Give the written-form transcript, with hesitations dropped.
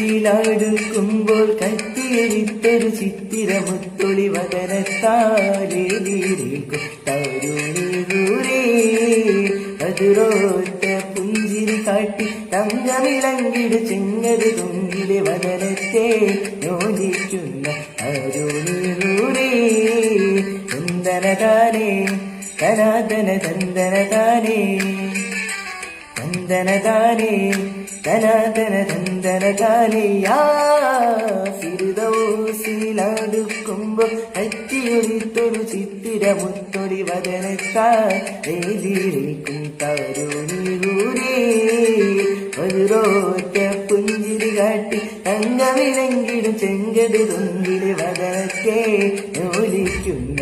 ഫിർദൗസിലടുക്കുമ്പോൾ കത്തിയെടുത്തൊരു ചിത്തിരമുത്തൊളി വദനത്താലേക്കും തരുണീരൂരേ അതിരോറ്റ പുഞ്ചിരി കാട്ടി തങ്കമിളങ്കിട് ചെങ്ങത് തുങ്കിലെ വദനത്തെ യോജിക്കുന്ന അരുണീരൂരേ ചന്ദനതാനേ തനാതന ചന്ദനതാനേ ചന്ദനതാനേ തനാതന ചന്ദനതാനേയാ ഫിർദൗസിലടുക്കുമ്പോൾ കത്തിയൊളിത്തൊരു ചിത്തിരമുത്തൊളി വദനത്താലേക്കും തരുണീരൂരേ ഒരോറ്റ പുഞ്ചിരി കാട്ടി തങ്കമിളങ്കിടും ചെങ്കട് തുങ്കിലെ വദനത്തെ യോലിക്കുന്ന